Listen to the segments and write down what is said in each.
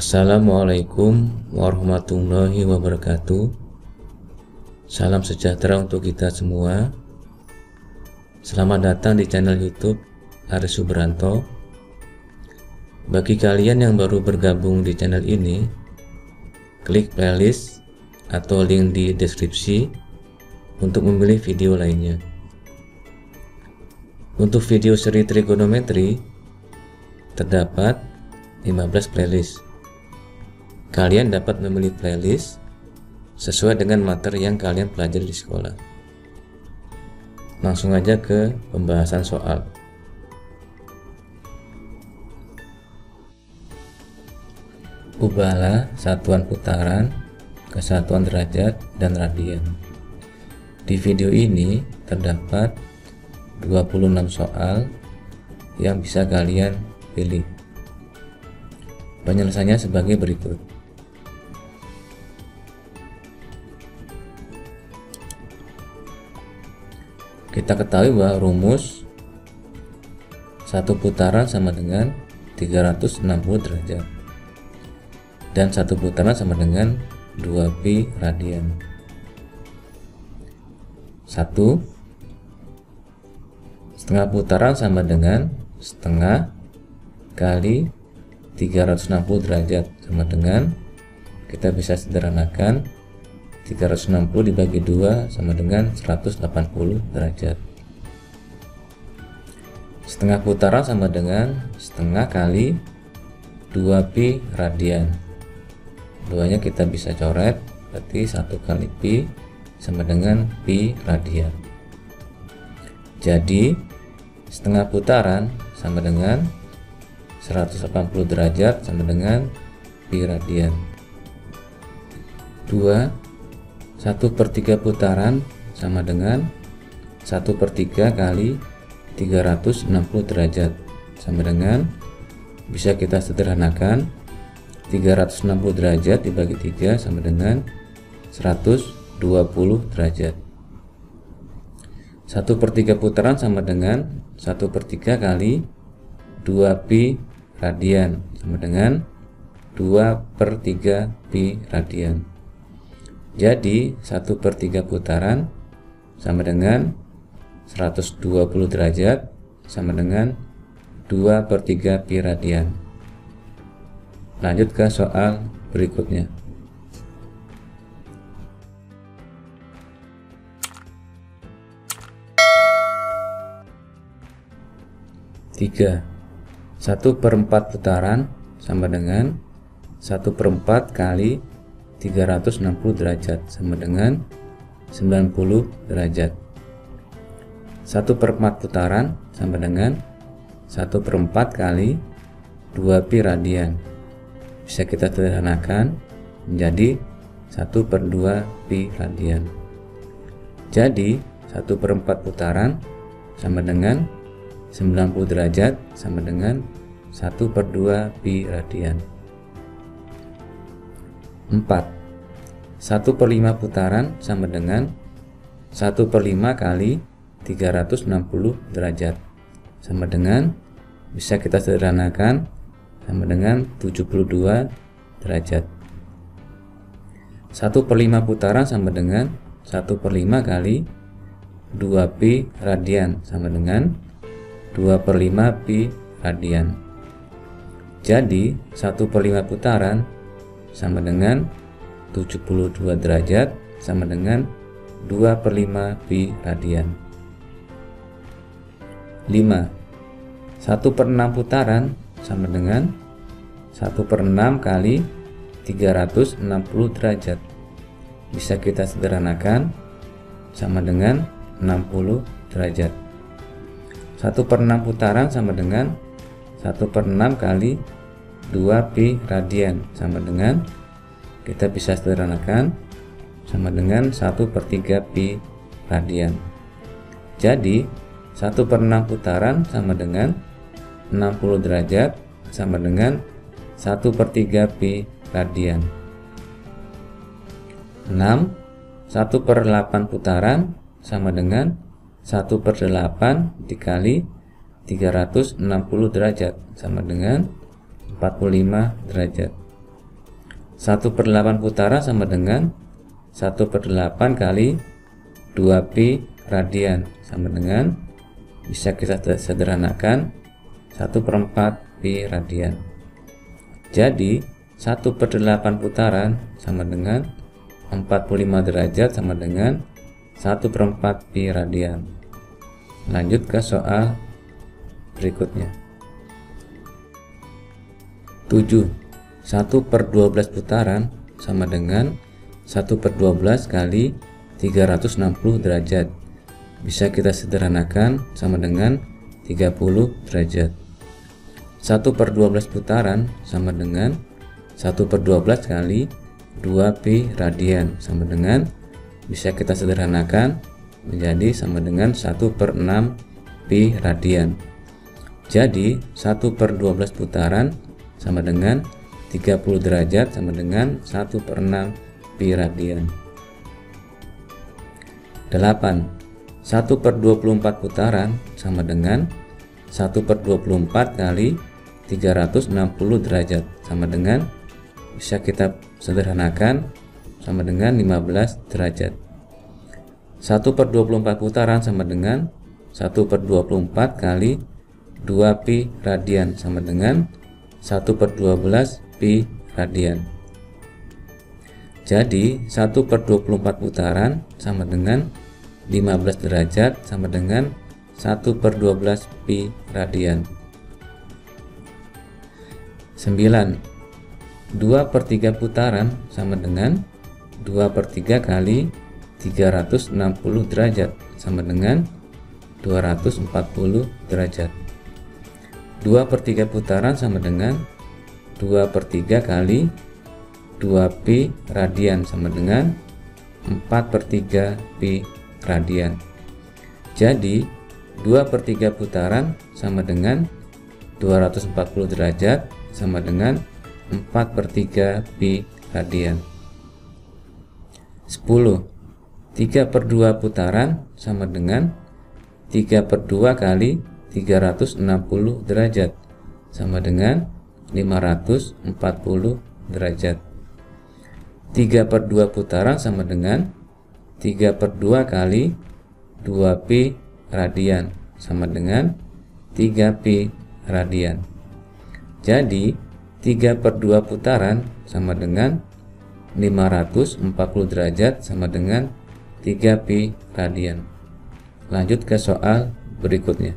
Assalamualaikum warahmatullahi wabarakatuh. Salam sejahtera untuk kita semua. Selamat datang di channel YouTube Aris Subranto. Bagi kalian yang baru bergabung di channel ini, klik playlist atau link di deskripsi untuk memilih video lainnya. Untuk video seri trigonometri terdapat 15 playlist. Kalian dapat memilih playlist sesuai dengan materi yang kalian pelajari di sekolah. Langsung aja ke pembahasan soal. Ubahlah satuan putaran, kesatuan derajat, dan radian. Di video ini terdapat 26 soal yang bisa kalian pilih. Penyelesaiannya sebagai berikut. Kita ketahui bahwa rumus satu putaran sama dengan 360 derajat dan satu putaran sama dengan 2pi radian. 1 setengah putaran sama dengan setengah kali 360 derajat sama dengan, kita bisa sederhanakan, 360 dibagi 2 sama dengan 180 derajat. Setengah putaran sama dengan setengah kali 2pi radian. Duanya kita bisa coret, berarti 1 kali pi sama dengan pi radian. Jadi setengah putaran sama dengan 180 derajat sama dengan pi radian. 2 1/3 putaran sama dengan 1/3 kali 360 derajat sama dengan, bisa kita sederhanakan, 360 derajat dibagi 3 sama dengan 120 derajat. 1/3 putaran sama dengan 1/3 kali 2pi radian sama dengan 2/3 pi radian. Jadi 1/3 putaran sama dengan 120 derajat sama dengan 2/3 pi radian. Lanjut ke soal berikutnya. Tiga 1/4 putaran sama dengan 1/4 kali 360 derajat sama dengan 90 derajat. 1/4 putaran sama dengan 1/4 kali 2pi radian. Bisa kita sederhanakan menjadi 1/2 pi radian. Jadi 1/4 putaran sama dengan 90 derajat sama dengan 1/2 pi radian. 4 1/5 putaran sama dengan 1/5 kali 360 derajat sama dengan, bisa kita sederhanakan, sama dengan 72 derajat. 1/5 putaran sama dengan 1/5 kali 2pi radian sama dengan 2/5 pi radian. Jadi 1/5 putaran sama dengan 72 derajat sama dengan 2/5 pi radian. 5 1/6 putaran sama dengan 1/6 kali 360 derajat. Bisa kita sederhanakan sama dengan 60 derajat. 1/6 putaran sama dengan 1/6 kali 2pi radian sama dengan, kita bisa sederhanakan, sama dengan 1/3 pi radian. Jadi 1/6 putaran sama dengan 60 derajat sama dengan 1/3 pi radian. 6 1/8 putaran sama dengan 1/8 dikali 360 derajat sama dengan 45 derajat. 1/8 putaran sama dengan 1/8 kali 2pi radian, sama dengan, bisa kita sederhanakan, 1/4 pi radian. Jadi 1/8 putaran sama dengan 45 derajat sama dengan 1/4 pi radian. Lanjut ke soal berikutnya. 7. 1/12 putaran sama dengan 1/12 kali 360 derajat. Bisa kita sederhanakan sama dengan 30 derajat. 1/12 putaran sama dengan 1/12 kali 2pi radian, sama dengan, bisa kita sederhanakan menjadi sama dengan 1/6 pi radian. Jadi 1/12 putaran sama dengan 30 derajat sama dengan 1/6 pi radian. 8. 1/24 putaran sama dengan 1/24 kali 360 derajat, sama dengan, bisa kita sederhanakan sama dengan 15 derajat. 1/24 putaran sama dengan 1/24 kali 2pi radian, sama dengan 1/12 pi radian. Jadi 1/24 putaran sama dengan 15 derajat sama dengan 1/12 pi radian. 9. 2/3 putaran sama dengan 2/3 kali 360 derajat, sama dengan 240 derajat. 2/3 putaran sama dengan 2/3 kali 2pi radian, sama dengan 4/3 pi radian. Jadi 2/3 putaran sama dengan 240 derajat sama dengan 4/3 pi radian. 10. 3/2 putaran sama dengan 3/2 kali 360 derajat, sama dengan 540 derajat. 3/2 putaran sama dengan 3/2 kali 2pi radian, sama dengan 3pi radian. Jadi 3/2 putaran sama dengan 540 derajat sama dengan 3pi radian. Lanjut ke soal berikutnya.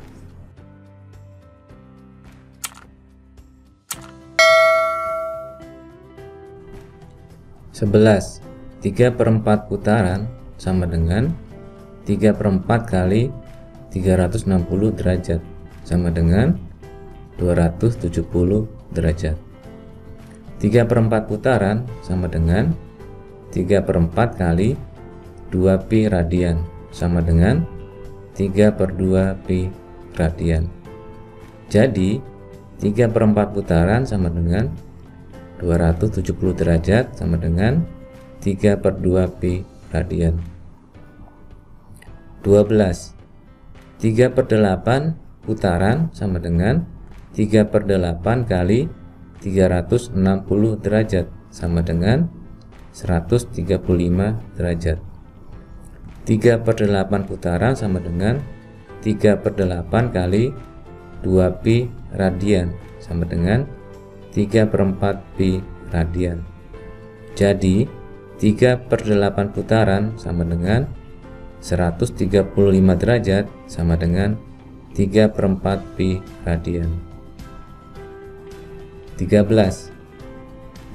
Sebelas. 3/4 putaran sama dengan 3/4 kali 360 derajat, sama dengan 270 derajat. 3/4 putaran sama dengan 3/4 kali 2pi radian, sama dengan 3/2 pi radian. Jadi 3/4 putaran sama dengan 270 derajat sama dengan 3/2 pi radian. 12. 3/8 putaran sama dengan 3/8 kali 360 derajat, sama dengan 135 derajat. 3/8 putaran sama dengan 3/8 kali 2pi radian, sama dengan 3/4 pi radian. Jadi 3/8 putaran sama dengan 135 derajat sama dengan 3/4 pi radian. 13.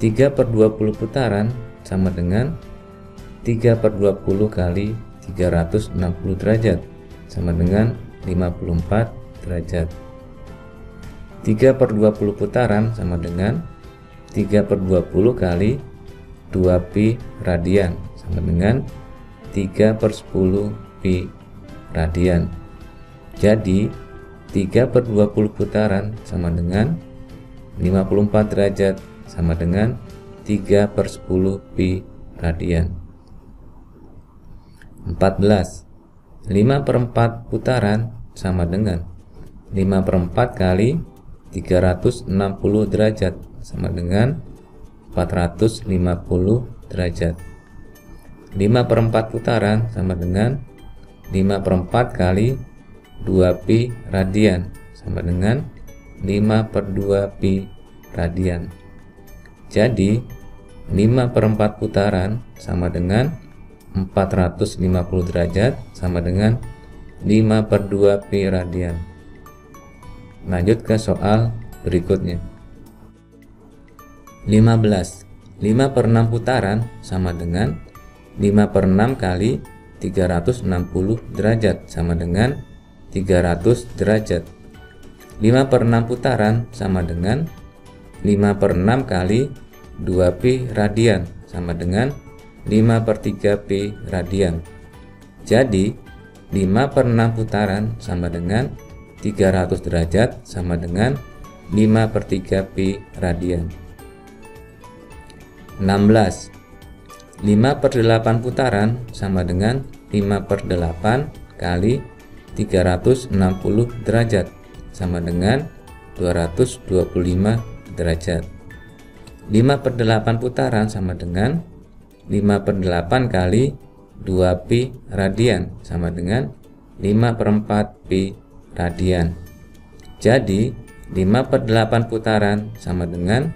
3/20 putaran sama dengan 3/20 kali 360 derajat, sama dengan 54 derajat. 3/20 putaran sama dengan 3/20 kali 2pi radian, sama dengan 3/10 pi radian. Jadi 3/20 putaran sama dengan 54 derajat, sama dengan 3/10 pi radian. 14. 5/4 putaran sama dengan 5/4 kali 360 derajat, sama dengan 450 derajat. 5/4 putaran sama dengan 5/4 kali 2pi radian sama dengan 5/2pi radian. Jadi 5/4 putaran sama dengan 450 derajat sama dengan 5/2pi radian. Lanjut ke soal berikutnya. 15. 5/6 putaran sama dengan 5/6 kali 360 derajat sama dengan 300 derajat. 5/6 putaran sama dengan 5/6 kali 2pi radian sama dengan 5/3pi radian. Jadi 5/6 putaran sama dengan 300 derajat sama dengan 5/3pi radian. 16. 5/8 putaran sama dengan 5/8 kali 360 derajat sama dengan 225 derajat. 5/8 putaran sama dengan 5/8 kali 2pi radian sama dengan 5/4pi radian. Jadi 5/8 putaran sama dengan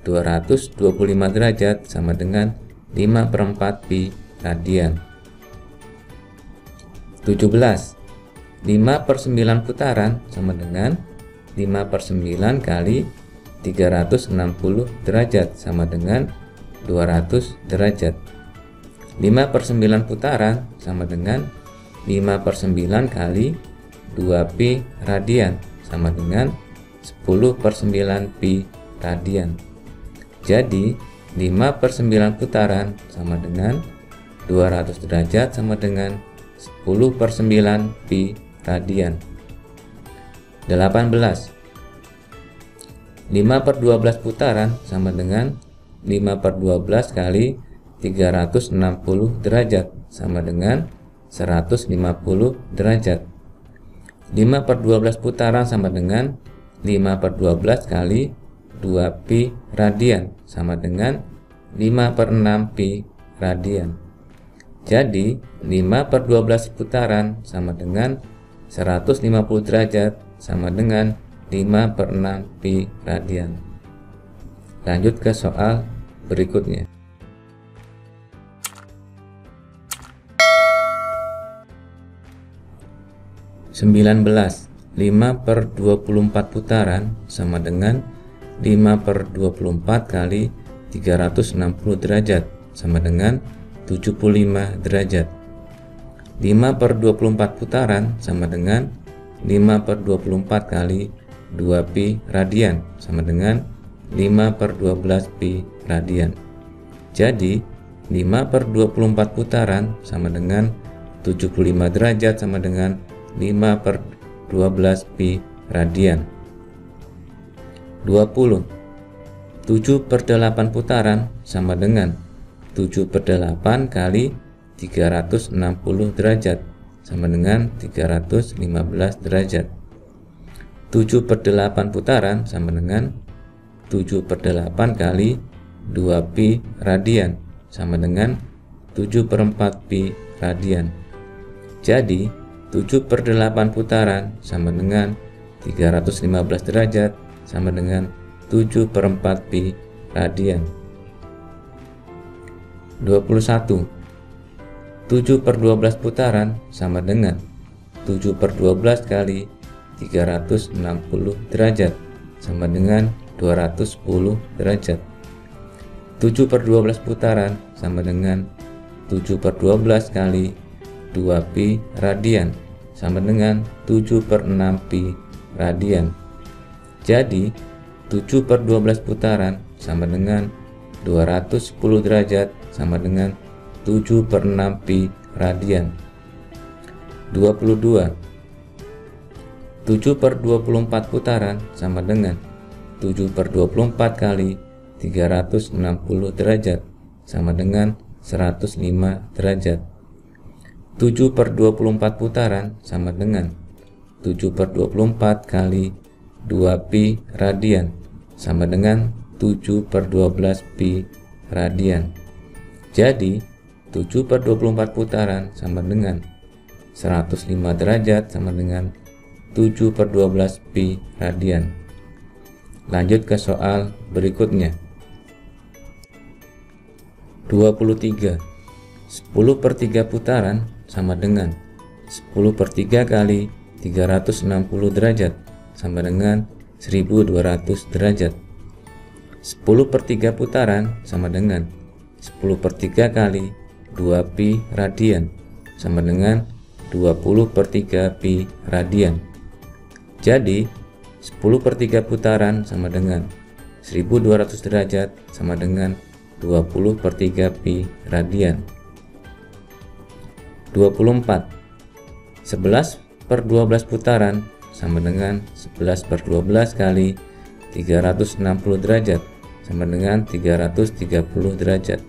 225 derajat sama dengan 5/4pi radian. 17. 5/9 putaran sama dengan 5/9 kali 360 derajat sama dengan 200 derajat. 5/9 putaran sama dengan 5/9 kali 2pi radian sama dengan 10/9pi radian. Jadi 5/9 putaran sama dengan 200 derajat sama dengan 10/9pi radian. 18. 5/12 putaran sama dengan 5/12 kali 360 derajat sama dengan 150 derajat. 5/12 putaran sama dengan 5/12 kali 2pi radian sama dengan 5/6pi radian. Jadi 5/12 putaran sama dengan 150 derajat sama dengan 5/6pi radian. Lanjut ke soal berikutnya. 19. 5/24 putaran sama dengan 5/24 kali 360 derajat sama dengan 75 derajat. 5/24 putaran sama dengan 5/24 kali 2pi radian sama dengan 5/12pi radian. Jadi 5/24 putaran sama dengan 75 derajat sama dengan 5/12pi radian. 20. 7/8 putaran sama dengan 7/8 kali 360 derajat sama dengan 315 derajat. 7/8 putaran sama dengan 7/8 kali 2pi radian sama dengan 7/4pi radian. Jadi 7/8 putaran sama dengan 315 derajat sama dengan 7/4pi radian. 21. 7/12 putaran sama dengan 7/12 kali 360 derajat sama dengan 210 derajat. 7/12 putaran sama dengan 7/12 kali 2pi radian sama dengan 7/6pi radian. Jadi 7/12 putaran sama dengan 210 derajat sama dengan 7/6pi radian. 22. 7/24 putaran sama dengan 7/24 kali 360 derajat sama dengan 105 derajat. 7/24 putaran sama dengan 7/24 kali 2pi radian sama dengan 7/12 pi radian. Jadi 7/24 putaran sama dengan 105 derajat sama dengan 7/12 pi radian. Lanjut ke soal berikutnya. 23. 10/3 putaran sama dengan 10/3 kali 360 derajat sama dengan 1200 derajat. 10/3 putaran sama dengan 10/3 kali 2 pi radian sama dengan 20/3 pi radian. Jadi 10/3 putaran sama dengan 1200 derajat sama dengan 20/3 pi radian. 24. 11/12 putaran sama dengan 11/12 kali 360 derajat sama dengan 330 derajat.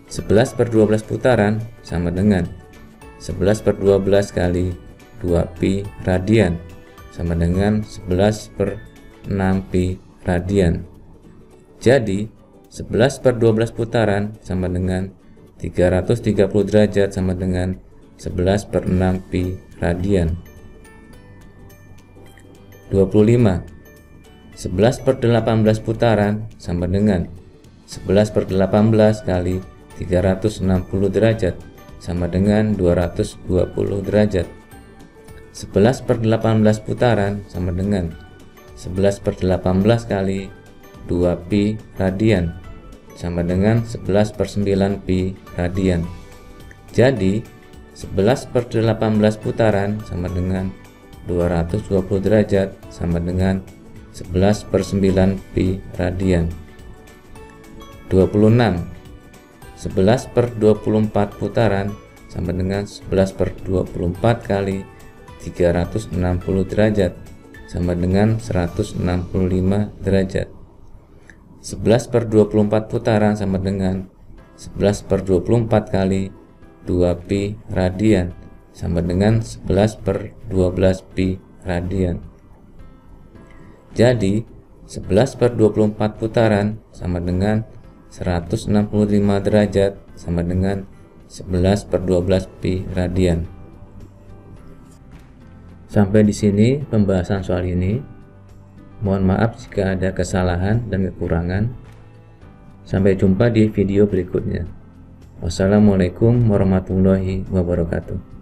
11/12 putaran sama dengan 11/12 kali 2 pi radian sama dengan 11/6 pi radian. Jadi 11/12 putaran sama dengan 330 derajat sama dengan 11/6 pi radian. 25. 11/18 putaran sama dengan 11/18 kali 360 derajat sama dengan 220 derajat. 11/18 putaran sama dengan 11/18 kali 2 pi radian sama dengan 11/9 pi radian. Jadi 11/18 putaran sama dengan 220 derajat sama dengan 11/9 pi radian. 26. 11/24 putaran sama dengan 11/24 kali 360 derajat sama dengan 165 derajat. 11/24 putaran sama dengan 11/24 kali 2 pi radian sama dengan 11/12 pi radian. Jadi 11/24 putaran sama dengan 165 derajat sama dengan 11/12 pi radian. Sampai di sini pembahasan soal ini. Mohon maaf jika ada kesalahan dan kekurangan. Sampai jumpa di video berikutnya. Wassalamualaikum warahmatullahi wabarakatuh.